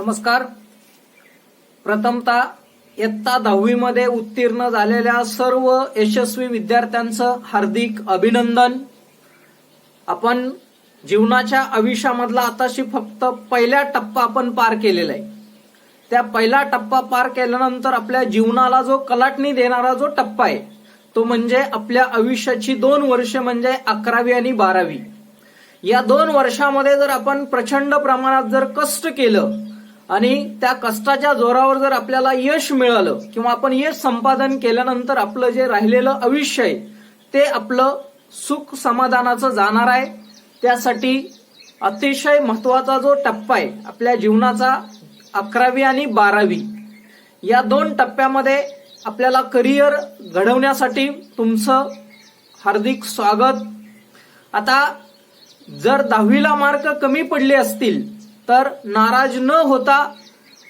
नमस्कार. प्रथमतः इयत्ता 10वी मध्ये उत्तीर्ण झालेल्या सर्व यशस्वी विद्यार्थ्यांचं हार्दिक अभिनंदन. आपण जीवनाच्या आयुष्यामधला आताशी फक्त पहिला टप्पा आपण पार केलेला आहे. त्या पहिला टप्पा पार केल्यानंतर आपल्या जीवनाला जो कलाटणी देणारा जो टप्पा आहे तो म्हणजे आपल्या आयुष्याची 2 वर्ष म्हणजे 11वी आणि 12वी. या 2 वर्षामध्ये जर आपण प्रचंड प्रमाणात जर कष्ट केलं आणि त्या कष्टाच्या जोरावर जर आपल्याला यश मिळालं किंवा आपण यश संपादन केल्यानंतर आपलं जे राहिलेलं आयुष्य आहे ते आपलं सुख समाधानाचं जाणार आहे. त्यासाठी अतिशय महत्वाचा जो टप्पा आहे आपल्या जीवनाचा 11वी आणि 12वी, या 2 टप्प्यामध्ये आपल्याला करिअर घडवण्यासाठी तुमचं हार्दिक स्वागत. आता जर 10वीला मार्क कमी पडले असतील तर नाराज न होता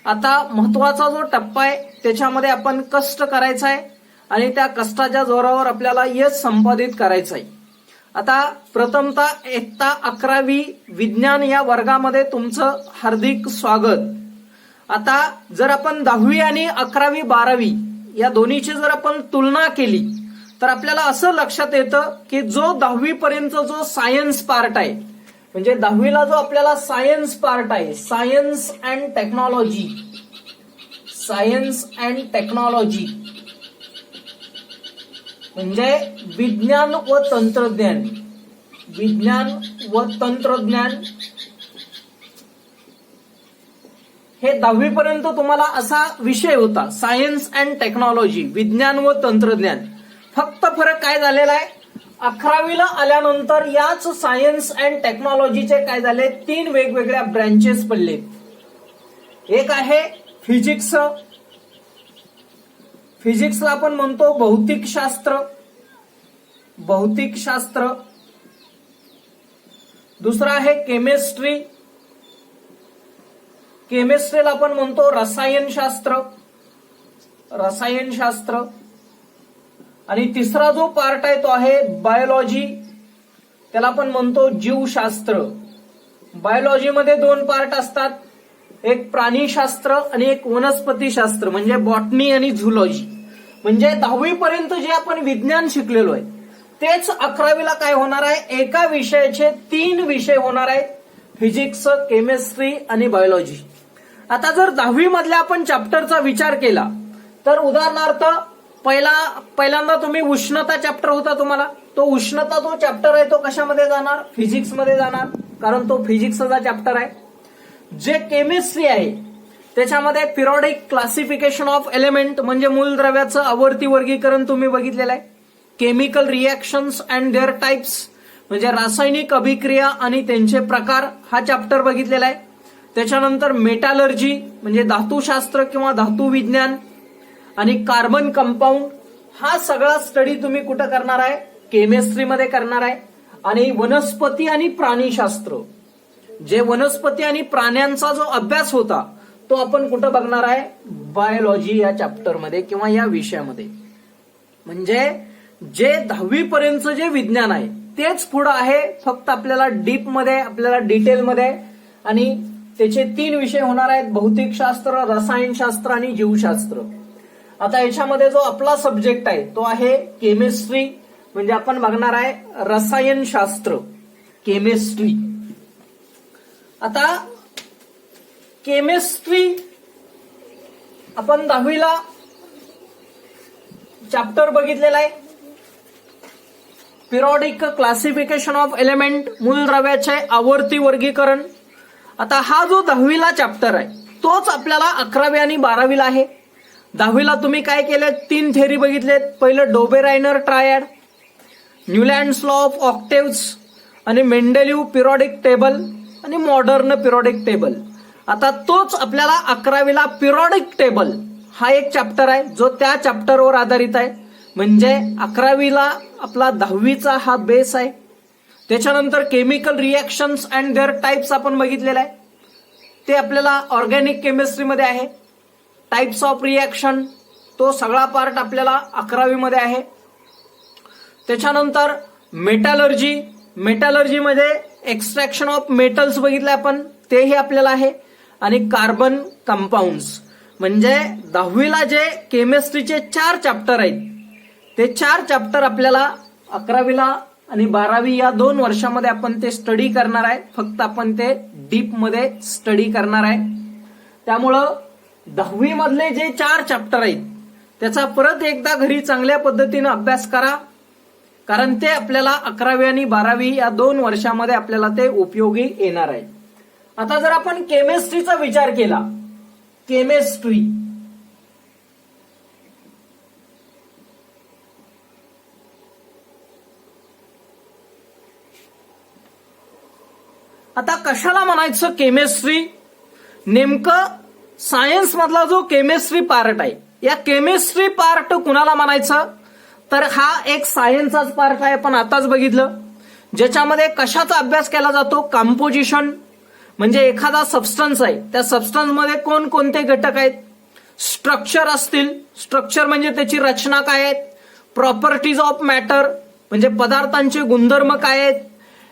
आता महत्वाचा जो टप्पा आहे त्याच्यामध्ये आपण कष्ट करायचा आहे आणि त्या कष्टाच्या जोरावर आपल्याला यश संपादित करायचं आहे. आता प्रथमतः इयत्ता 11वी विज्ञान या वर्गामध्ये तुमचं हार्दिक स्वागत. आता जर आपण 10वी आणि 11वी 12वी या दोन्हीची जर आपण तुलना केली तर आपल्याला असं लक्षात येतं की जो 10वी पर्यंत जो सायन्स पार्ट आहे म्हणजे 10वीला जो आपल्याला सायन्स पार्ट आहे, सायन्स अँड टेक्नॉलॉजी म्हणजे विज्ञान व तंत्रज्ञान, हे 10वी पर्यंत तुम्हाला असा विषय होता, सायन्स अँड टेक्नॉलॉजी, विज्ञान व तंत्रज्ञान. फक्त फरक काय झालेला आहे, 11वीला आल्यानंतर याच सायन्स अँड टेक्नॉलॉजीचे काय झाले 3 वेगवेगळ्या ब्रँचेस पडले. एक आहे फिजिक्सला आपण म्हणतो भौतिकशास्त्र. दुसरा आहे केमिस्ट्रीला आपण म्हणतो रसायनशास्त्र. आणि तिसरा जो पार्ट आहे तो आहे बायोलॉजी, त्याला आपण म्हणतो जीवशास्त्र. बायोलॉजीमध्ये 2 पार्ट असतात, एक प्राणीशास्त्र आणि एक वनस्पतीशास्त्र म्हणजे बॉटनी आणि झुलॉजी. म्हणजे 10वी पर्यंत जे आपण विज्ञान शिकलेलो आहे तेच 11वीला काय होणार आहे, एका विषयाचे 3 विषय होणार आहेत, फिजिक्स, केमिस्ट्री आणि बायोलॉजी. आता जर 10वी मधल्या आपण चॅप्टरचा विचार केला तर उदाहरणार्थ पहिल्यांदा तुम्ही उष्णता चॅप्टर होता तुम्हाला, तो उष्णता जो चॅप्टर आहे तो कशामध्ये जाणार, फिजिक्समध्ये जाणार, कारण तो फिजिक्सचा चॅप्टर आहे. जे केमिस्ट्री आहे त्याच्यामध्ये पिरियोडिक क्लासिफिकेशन ऑफ एलिमेंट म्हणजे मूलद्रव्याचं आवर्ती वर्गीकरण तुम्ही बघितलेलं आहे. Chemical reactions and their types म्हणजे रासायनिक अभिक्रिया आणि त्यांचे प्रकार हा चॅप्टर बघितलेला आहे. त्याच्यानंतर मेटॅलर्जी म्हणजे धातुशास्त्र किंवा धातू विज्ञान आणि कार्बन कंपाऊंड हा सगळा स्टडी तुम्ही कुठं करणार आहे, केमिस्ट्रीमध्ये करणार आहे. आणि वनस्पती आणि प्राणीशास्त्र, जे वनस्पती आणि प्राण्यांचा जो अभ्यास होता तो आपण कुठं बघणार आहे, बायोलॉजी या चॅप्टरमध्ये किंवा या विषयामध्ये. म्हणजे जे 10वी पर्यंत जे विज्ञान आहे तेच पुढं आहे, फक्त आपल्याला डीपमध्ये, आपल्याला डिटेलमध्ये. आणि त्याचे 3 विषय होणार आहेत, भौतिकशास्त्र, रसायनशास्त्र आणि जीवशास्त्र. आता याच्यामध्ये जो आपला सब्जेक्ट आहे तो आहे केमिस्ट्री, म्हणजे आपण बघणार आहे रसायनशास्त्र, केमिस्ट्री. आता केमिस्ट्री आपण 10वीला चॅप्टर बघितलेला आहे, पिरियोडिक क्लासिफिकेशन ऑफ एलिमेंट, मूलद्रव्याचे आवर्ती वर्गीकरण. आता हा जो 10वीला चॅप्टर आहे तोच आपल्याला 11वी आणि 12वीला आहे. 10वीला तुम्ही काय केले, 3 थेअरी बघितलेत. पहिलं Dobereiner triad, Newlands law of octaves आणि मेंडेलिव्ह पिरियोडिक टेबल आणि मॉडर्न पिरियोडिक टेबल. आता तोच आपल्याला 11वीला पिरियोडिक टेबल हा एक चॅप्टर आहे जो त्या चॅप्टरवर आधारित आहे. म्हणजे 11वीला आपला 10वीचा हा बेस आहे. त्याच्यानंतर chemical reactions and their types आपण बघितलेलं आहे, ते आपल्याला ऑर्गॅनिक केमिस्ट्रीमध्ये आहे. टाइप्स ऑफ रिएक्शन तो सगळा पार्ट आपल्याला 11वी मध्ये आहे. त्याच्यानंतर मेटॅलर्जी मध्ये एक्स्ट्रॅक्शन ऑफ मेटल्स बघितले आपण, तेही आपल्याला आहे. आणि कार्बन कंपाऊंड्स. म्हणजे 10वीला जे केमिस्ट्रीचे 4 चॅप्टर आहेत ते 4 चॅप्टर आपल्याला 11वीला आणि 12वी या 2 वर्षामध्ये आपण ते स्टडी करणार आहे. फक्त आपण ते डीप मध्ये स्टडी करणार आहे. त्यामुळं 10वी मधले जे 4 चॅप्टर आहेत त्याचा परत एकदा घरी चांगल्या पद्धतीने अभ्यास करा, कारण ते आपल्याला 11वी आणि 12वी या 2 वर्षामध्ये आपल्याला ते उपयोगी येणार आहे. आता जर आपण केमिस्ट्रीचा विचार केला, केमिस्ट्री आता कशाला म्हणायचं केमिस्ट्री? नेमकं सायन्स मधला जो केमिस्ट्री पार्ट आहे, या केमिस्ट्री पार्ट कुणाला म्हणायचं? तर हा एक सायन्सचाच पार्ट आहे, आपण आताच बघितलं, ज्याच्यामध्ये कशाचा अभ्यास केला जातो? कंपोजिशन. म्हणजे एखादा सबस्टन्स आहे, त्या सबस्टन्स मध्ये कोणकोणते घटक आहेत? स्ट्रक्चर असतील, स्ट्रक्चर म्हणजे त्याची रचना काय आहेत? प्रॉपर्टीज ऑफ मॅटर म्हणजे पदार्थांचे गुणधर्म काय आहेत?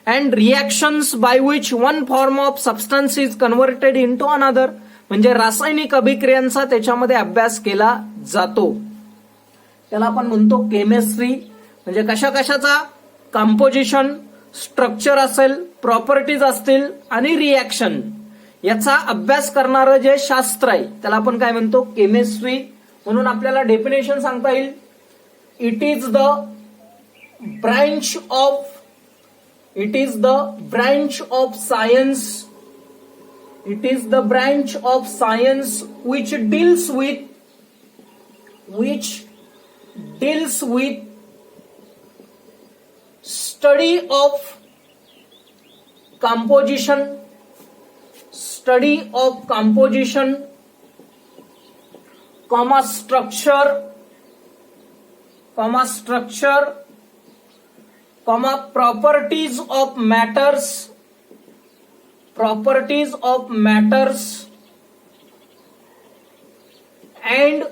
And reactions by which one form of substance is converted into another म्हणजे रासायनिक अभिक्रियांचा त्याच्यामध्ये अभ्यास केला जातो. त्याला आपण म्हणतो केमिस्ट्री. म्हणजे कशा कशाचा? कंपोजिशन, स्ट्रक्चर असेल, प्रॉपर्टीज असतील आणि रिएक्शन याचा अभ्यास करणारं जे शास्त्र आहे त्याला आपण काय म्हणतो? केमिस्ट्री. म्हणून आपल्याला डेफिनेशन सांगता येईल, it is the branch of science which deals with study of composition, structure, properties of matters and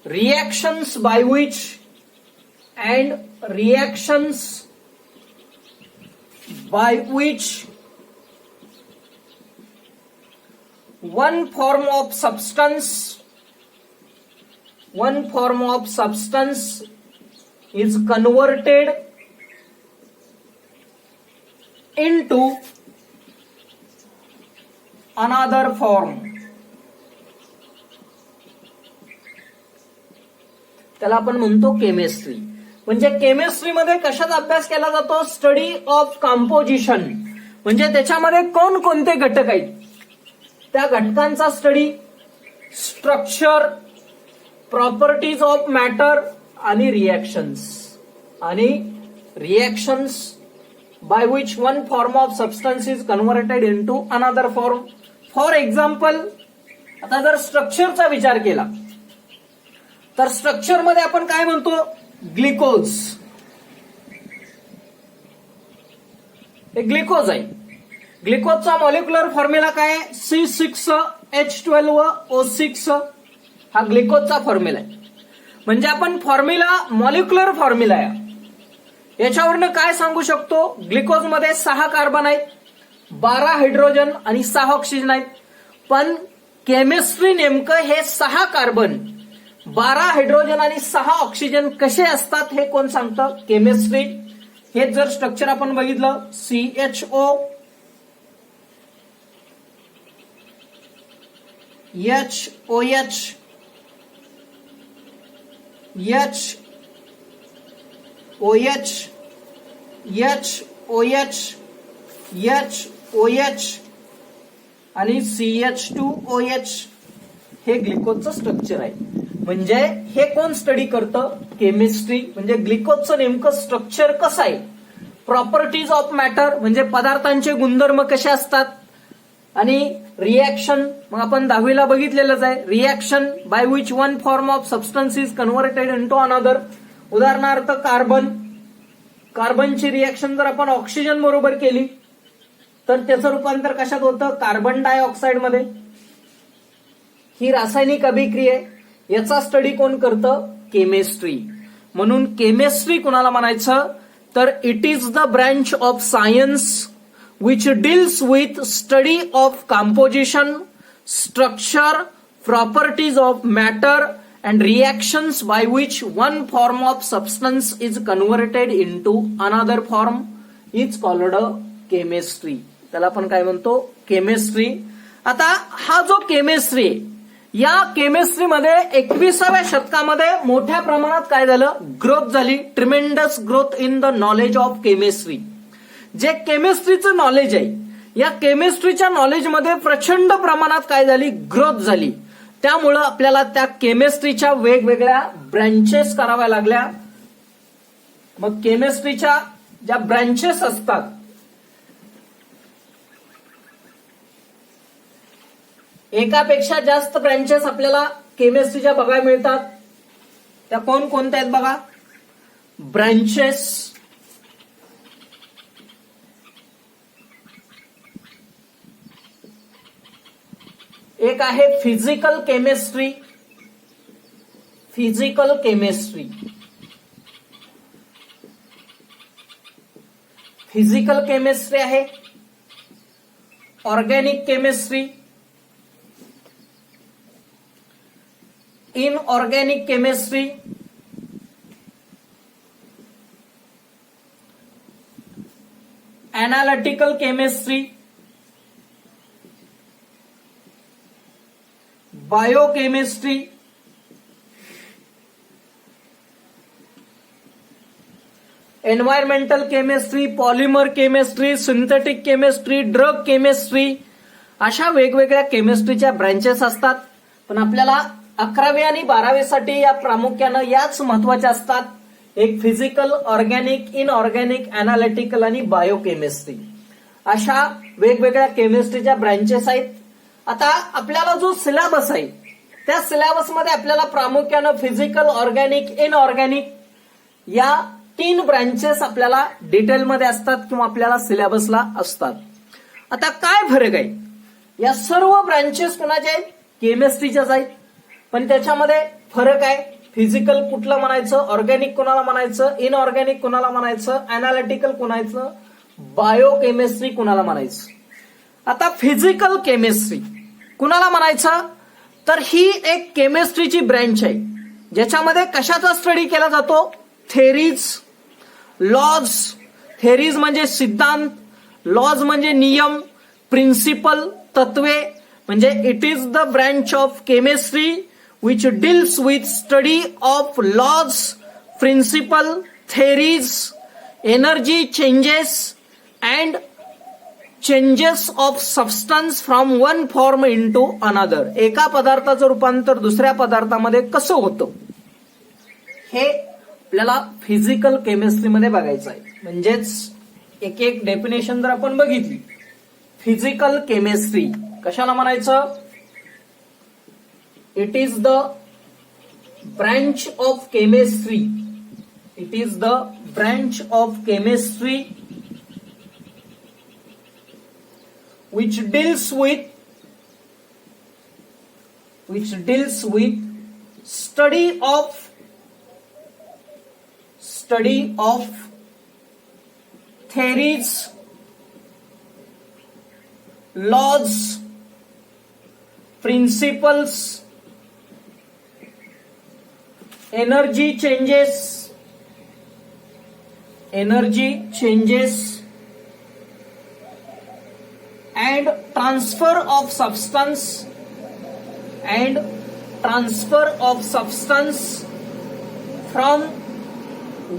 reactions by which one form of substance is converted into another form. त्याला आपण म्हणतो chemistry. म्हणजे केमिस्ट्रीमध्ये कशाचा अभ्यास केला जातो? Study of composition. म्हणजे त्याच्यामध्ये कोणकोणते घटक आहेत त्या घटकांचा study, structure, properties of matter आणि reactions by which one form of substance is converted into another form. For example, आता जर स्ट्रक्चरचा विचार केला तर स्ट्रक्चर मध्ये आपण काय म्हणतो? ग्लुकोज. हे ग्लुकोज आहे. ग्लुकोजचा मॉलिक्युलर फॉर्म्युला काय आहे? C6H12O6 हा ग्लुकोजचा फॉर्म्युला आहे. म्हणजे आपण मॉलिक्युलर फॉर्म्युला आहे याच्यावरनं काय सांगू शकतो? ग्लुकोज मध्ये 6 कार्बन आहेत, 12 हायड्रोजन आणि 6 ऑक्सिजन आहेत. पण केमिस्ट्री नेमकं हे 6 कार्बन, 12 हायड्रोजन आणि 6 ऑक्सिजन कसे असतात हे कोण सांगतं? केमिस्ट्री. हे जर स्ट्रक्चर आपण बघितलं, CHO, HOH, आणि CH2OH हे ग्लुकोजचं स्ट्रक्चर आहे. म्हणजे हे कोण स्टडी करतं? केमिस्ट्री. म्हणजे ग्लुकोजचं नेमकं स्ट्रक्चर कसं आहे, प्रॉपर्टीज ऑफ मॅटर म्हणजे पदार्थांचे गुणधर्म कसे असतात, आणि रिएक्शन मग आपण 10वीला बघितलेलंच आहे, reaction by which one form of substance is converted into another. उदाहरणार्थ कार्बनची रिएक्शन जर आपण ऑक्सिजन बरोबर केली तर त्याचं रूपांतर कशात होतं? कार्बन डायऑक्साइड मध्ये. ही रासायनिक अभिक्रिया आहे, याचा स्टडी कोण करतं? केमिस्ट्री. म्हणून केमिस्ट्री कुणाला म्हणायचं? तर it is the branch of science which deals with study of composition, structure, properties of matter and reactions by which one form of substance is converted into another form is called chemistry. त्याला आपण काय म्हणतो? Chemistry. आता हा जो chemistry, या केमिस्ट्रीमध्ये 21व्या शतकामध्ये मोठ्या प्रमाणात काय झालं? ग्रोथ झाली. Tremendous growth in the knowledge of chemistry. जे केमिस्ट्रीचं नॉलेज आहे, या केमिस्ट्रीच्या नॉलेजमध्ये प्रचंड प्रमाणात काय झाली? ग्रोथ झाली. त्यामुळं आपल्याला त्या केमिस्ट्रीच्या वेगवेगळ्या ब्रँचेस कराव्या लागल्या. मग केमिस्ट्रीच्या ज्या ब्रँचेस असतात, एकापेक्षा जास्त ब्रँचेस आपल्याला केमिस्ट्रीच्या बघायला मिळतात. त्या कोणत्या आहेत बघा? ब्रँचेस. एक आहे physical chemistry. Physical chemistry. Physical chemistry आहे. Organic chemistry. Inorganic chemistry, analytical chemistry, biochemistry, environmental chemistry, polymer chemistry, synthetic chemistry, drug chemistry, अशा वेगवेगळ्या केमिस्ट्रीच्या ब्रँचेस असतात. पण आपल्याला 11वी आणि 12वीसाठी या प्रामुख्यानं याच महत्वाच्या असतात. एक फिजिकल, ऑर्गॅनिक, इनऑर्गॅनिक, अनालिटिकल आणि बायोकेमिस्ट्री, अशा वेगवेगळ्या केमिस्ट्रीच्या ब्रँचेस आहेत. आता आपल्याला जो सिलेबस आहे, त्या सिलेबसमध्ये आपल्याला प्रामुख्यानं फिजिकल, ऑर्गॅनिक, इनऑर्गॅनिक या 3 ब्रँचेस आपल्याला डिटेलमध्ये असतात किंवा आपल्याला सिलेबसला असतात. आता काय फरक आहे? या सर्व ब्रँचेस कोणाच्या आहेत? केमिस्ट्रीच्याच आहेत. पण त्याच्यामध्ये फरक आहे. फिजिकल कुठलं म्हणायचं, ऑर्गॅनिक कोणाला म्हणायचं, इनऑर्गॅनिक कोणाला म्हणायचं, अनालिटिकल कोणायचं, बायोकेमिस्ट्री कोणाला म्हणायचं. आता फिजिकल केमिस्ट्री कुणाला म्हणायचं? तर ही एक केमिस्ट्रीची ब्रँच आहे, ज्याच्यामध्ये कशाचा स्टडी केला जातो? Theories, lodge. थेरीज म्हणजे सिद्धांत, लॉज म्हणजे नियम, प्रिन्सिपल तत्वे. म्हणजे it is the branch of chemistry which deals with study of laws, principle, theories, energy changes and changes of substance from one form into another. एका पदार्थाचं रूपांतर दुसऱ्या पदार्थामध्ये कसं होतं, हे आपल्याला फिजिकल केमिस्ट्रीमध्ये बघायचं आहे. म्हणजेच एक डेफिनेशन जर आपण बघितली, फिजिकल केमिस्ट्री कशाला म्हणायचं? It is the branch of chemistry. It is the branch of chemistry which deals with study of theories, laws, principles, energy changes and transfer of substance from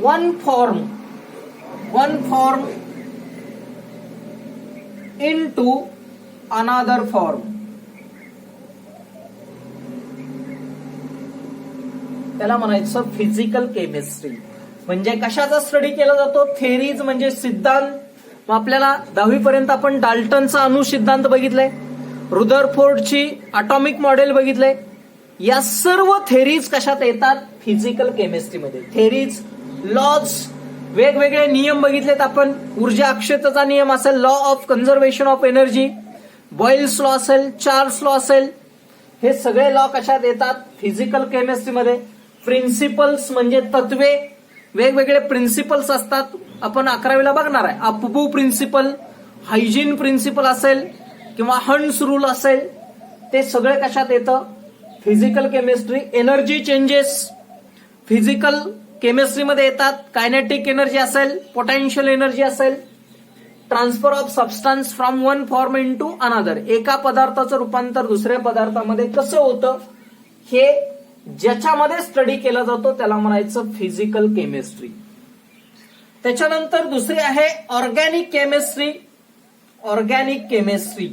one form into another form. त्याला म्हणायचं physical chemistry. म्हणजे कशाचा study केला जातो? Theories म्हणजे सिद्धांत. मग आपल्याला 10वी पर्यंत आपण डाल्टनचा अणुसिद्धांत बघितलाय, रुदरफोर्डची अटॉमिक मॉडेल बघितलंय. या सर्व थेरीज कशात येतात? फिजिकल केमिस्ट्रीमध्ये. थेरीज, लॉज, वेगवेगळे नियम बघितलेत आपण. ऊर्जा अक्षयतेचा नियम असेल, law of conservation of energy, Boyle's law असेल, चार्ल्स लॉ असेल, हे सगळे लॉ कशात येतात? फिजिकल केमिस्ट्रीमध्ये. प्रिन्सिपल्स म्हणजे तत्वे, वेगवेगळे प्रिन्सिपल्स असतात. आपण 11वीला बघणार आहे. अप्पू प्रिन्सिपल, हायजीन प्रिन्सिपल असेल किंवा हंट्स रूल असेल, ते सगळे कशात येतं? Physical chemistry. Energy changes physical केमिस्ट्रीमध्ये येतात. कायनेटिक एनर्जी असेल, पोटेन्शियल एनर्जी असेल, transfer of substance from one form into another, एका पदार्थाचं रूपांतर दुसऱ्या पदार्थामध्ये कसं होतं हे ज्याच्यामध्ये स्टडी केला जातो त्याला म्हणायचं फिजिकल केमिस्ट्री. त्याच्यानंतर दुसरी आहे ऑर्गॅनिक केमिस्ट्री. Organic chemistry.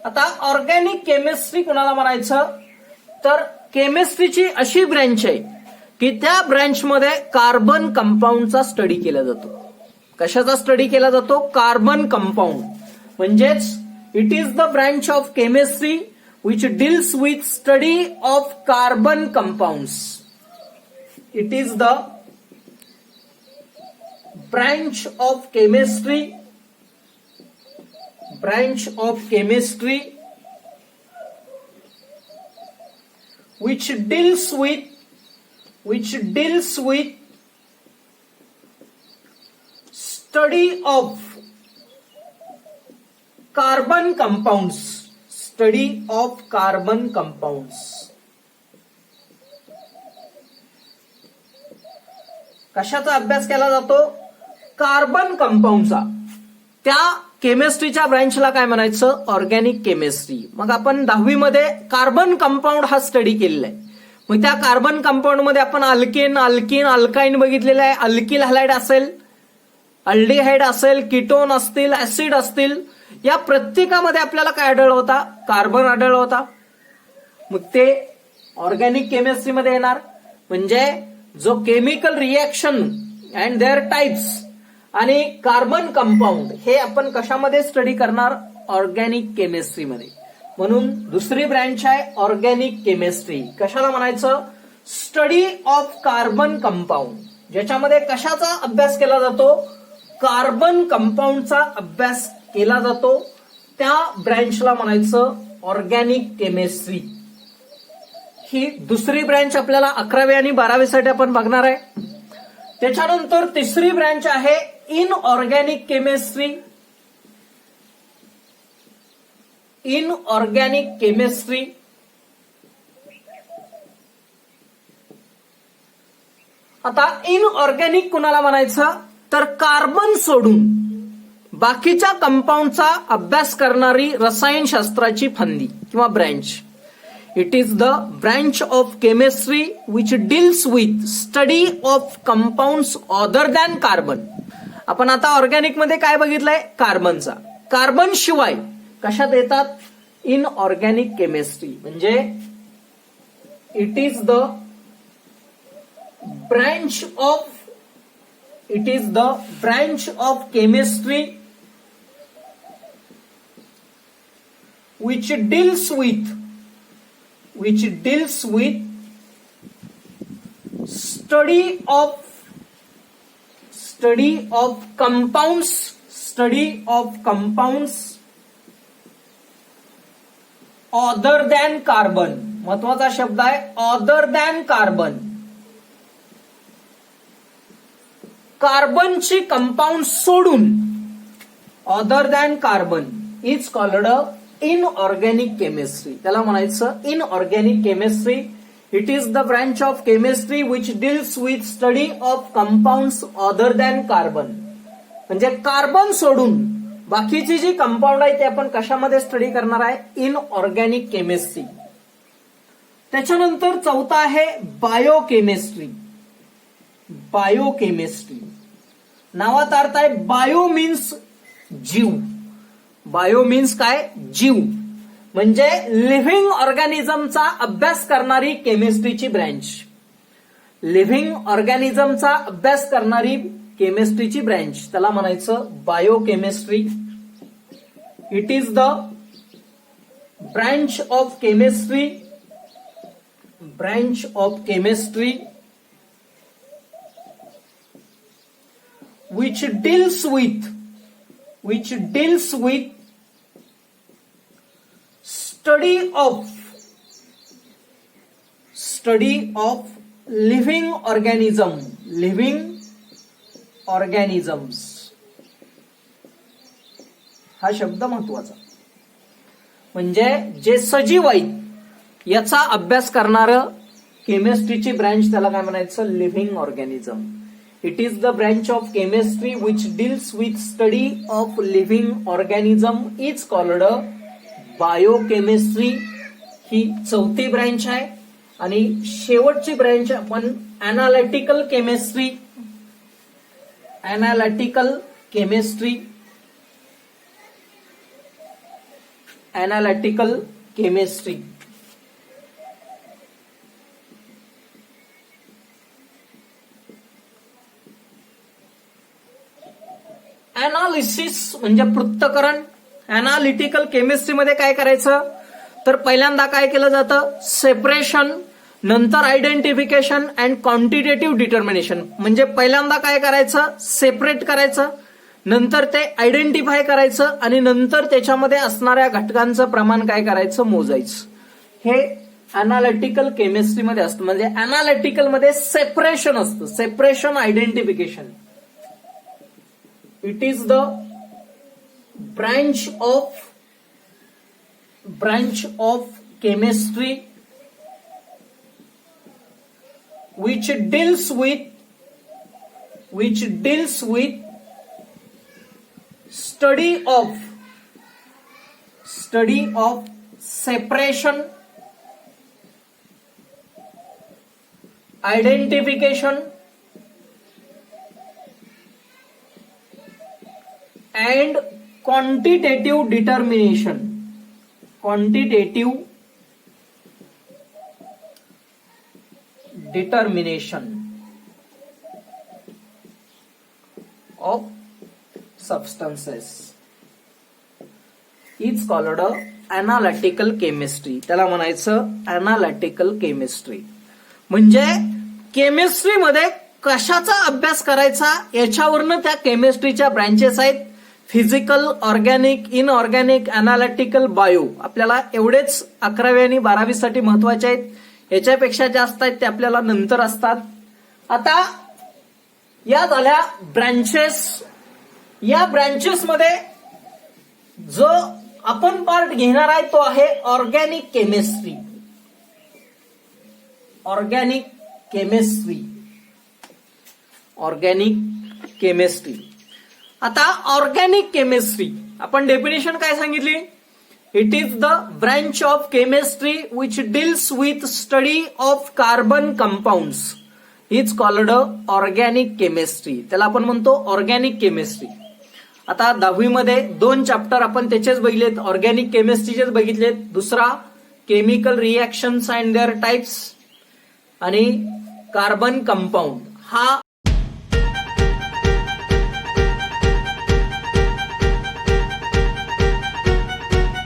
आता ऑर्गॅनिक केमिस्ट्री कुणाला म्हणायचं? तर केमिस्ट्रीची अशी ब्रँच आहे की त्या ब्रँचमध्ये कार्बन कंपाऊंडचा स्टडी केला जातो. कशाचा स्टडी केला जातो? Carbon compound. म्हणजेच it is the branch of chemistry which deals with study of carbon compounds. It is the branch of chemistry which deals with study of carbon compounds. कशाचा अभ्यास केला जातो? कार्बन कंपाऊंडचा. त्या केमिस्ट्रीच्या ब्रँचला काय म्हणायचं? Organic chemistry. मग आपण 10वी मध्ये कार्बन कंपाऊंड हा स्टडी केलेला आहे. मग त्या कार्बन कंपाऊंड मध्ये आपण अल्केन, अल्काइन बघितलेलं आहे. अल्किल हॅलाइड असेल, अल्डिहाइड असेल, कीटोन असतील, ऍसिड असतील, या प्रत्येकामध्ये आपल्याला काय आढळलं होता? कार्बन आढळला होता. मग ते ऑर्गॅनिक केमिस्ट्रीमध्ये येणार. म्हणजे जो chemical reaction and their types आणि कार्बन कंपाऊंड हे आपण कशामध्ये स्टडी करणार? ऑर्गॅनिक केमिस्ट्रीमध्ये. म्हणून दुसरी ब्रँच आहे ऑर्गॅनिक केमिस्ट्री. कशाला म्हणायचं? Study of carbon compound. ज्याच्यामध्ये कशाचा अभ्यास केला जातो? कार्बन कंपाऊंडचा अभ्यास केला जातो. त्या ब्रँचला म्हणायचं ऑर्गॅनिक केमिस्ट्री. ही दुसरी ब्रँच आपल्याला 11वी आणि 12वी साठी आपण बघणार आहे. त्याच्यानंतर तिसरी ब्रँच आहे इनऑर्गॅनिक केमिस्ट्री. Inorganic chemistry. आता इनऑर्गॅनिक कुणाला म्हणायचं? तर कार्बन सोडून बाकीच्या कंपाऊंडचा अभ्यास करणारी रसायनशास्त्राची फांदी किंवा branch. It is the branch of chemistry which deals with study of compounds other than carbon. आपण आता ऑर्गॅनिक मध्ये काय बघितलंय? कार्बनचा. कार्बन शिवाय कशात येतात? Inorganic chemistry. म्हणजे it is the branch of chemistry which deals with study of compounds other than carbon. महत्वाचा शब्द आहे other than carbon. कार्बनची कंपाऊंड सोडून other than carbon is called inorganic chemistry. त्याला म्हणायचं inorganic chemistry. It is the branch of chemistry which deals with study of compounds other than carbon. म्हणजे carbon सोडून बाकीची जी compound आहे ते आपण कशामध्ये स्टडी करणार आहे? Inorganic chemistry. त्याच्यानंतर चौथा आहे बायोकेमिस्ट्री. बायोकेमिस्ट्री नावात अर्थ आहे बायो मीन्स जीव. बायो मीन्स काय? जीव. म्हणजे लिव्हिंग ऑर्गॅनिझमचा अभ्यास करणारी केमिस्ट्रीची ब्रँच. लिव्हिंग ऑर्गॅनिझमचा अभ्यास करणारी केमिस्ट्रीची ब्रँच त्याला म्हणायचं biochemistry. It is the branch of chemistry which deals with study of living organisms. हा शब्द महत्वाचा. म्हणजे जे सजीव आहेत याचा अभ्यास करणारं केमिस्ट्रीची ब्रँच, त्याला काय म्हणायचं, living organism. It is the branch of chemistry which deals with study of living organism is called biochemistry. ही चौथी ब्रँच आहे. आणि शेवटची ब्रँच आपण analytical chemistry. Analytical chemistry, analytical chemistry. Analysis म्हणजे पृथक्करण. अनालिटिकल केमिस्ट्रीमध्ये काय करायचं तर पहिल्यांदा काय केलं जातं, सेपरेशन, नंतर आयडेंटिफिकेशन अँड क्वांटिटेटिव्ह डिटर्मिनेशन. म्हणजे पहिल्यांदा काय करायचं, सेपरेट करायचं, नंतर ते आयडेंटिफाय करायचं आणि नंतर त्याच्यामध्ये असणाऱ्या घटकांचं प्रमाण काय करायचं, मोजायचं. हे अनालिटिकल केमिस्ट्रीमध्ये असतं. म्हणजे अनालिटिकल मध्ये सेपरेशन असतं, separation, identification. It is the branch of chemistry which deals with study of separation, identification and quantitative determination. Of substances is called analytical chemistry. त्याला म्हणायचं analytical chemistry. म्हणजे केमिस्ट्रीमध्ये कशाचा अभ्यास करायचा याच्यावरनं त्या केमिस्ट्रीच्या ब्रँचेस आहेत. Physical, organic, inorganic, analytical, bio. आपल्याला एवढेच 11वी आणि 12वी साठी महत्वाचे आहेत. याच्यापेक्षा जास्त आहेत ते आपल्याला नंतर असतात. आता या झाल्या ब्रँचेस. या ब्रँचेसमध्ये जो आपण पार्ट घेणार आहे तो आहे ऑर्गॅनिक केमिस्ट्री. Organic chemistry. आता ऑर्गॅनिक केमिस्ट्री आपण डेफिनेशन काय सांगितली, it is the branch of chemistry which deals with study of carbon compounds is called organic chemistry. त्याला आपण म्हणतो ऑर्गॅनिक केमिस्ट्री. आता 10वी मध्ये 2 चॅप्टर आपण त्याचेच बघितलेत, ऑर्गॅनिक केमिस्ट्रीचेच बघितलेत. दुसरा chemical reactions and their types आणि कार्बन कंपाऊंड. हा